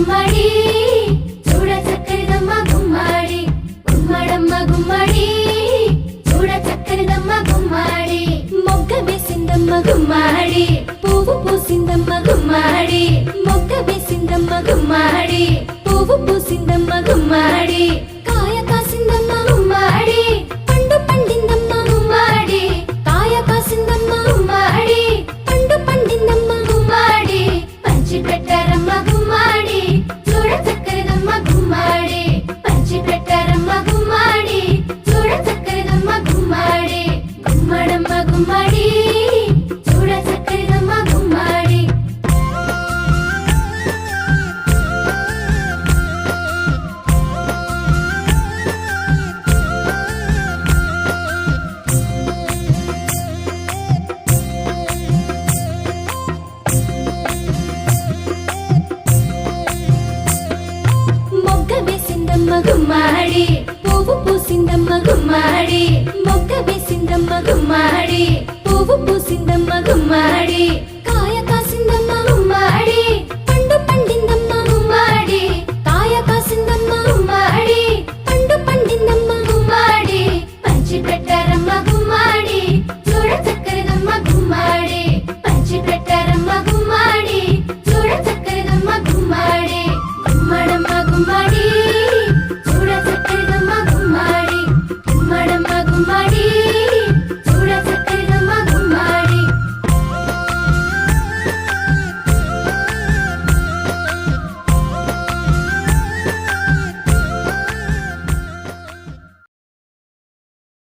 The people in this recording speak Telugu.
గుమ్మడి చూడ చక్కరిదమ్మ గుమ్మడి గుమ్మడమ్మ గుమ్మడి చూడ చక్కరిదమ్మ గుమ్మడి మొగ్గ వేసిందమ్మ గుమ్మడి పువ్వు పూసిందమ్మ గుమ్మడి మొగ్గ వేసిందమ్మ గుమ్మడి పువ్వు పూసిందమ్మ గుమ్మడి కాయ కాసిందమ్మ గుమ్మడి పండు పండిందమ్మ గుమ్మడి కాయ కాసిందమ్మ గుమ్మడి పండు పండిందమ్మ గుమ్మడి పంచి పెట్టారమ్మ గుమ్మడి చూడ చక్కరిదమ్మ గుమ్మడి పంచి పెట్టారమ్మ గుమ్మడి చూడ చక్కరిదమ్మ గుమ్మడి గుమ్మడమ్మ గుమ్మడి చూడ చక్కరిదమ్మ గుమ్మడి మొగ్గ వేసిందమ్మ గుమ్మడి పువ్వు పూసిందమ్మ గుమ్మడి మొగ్గ వేసిందమ్మ గుమ్మడి పువ్వు పూసిందమ్మ గుమ్మడి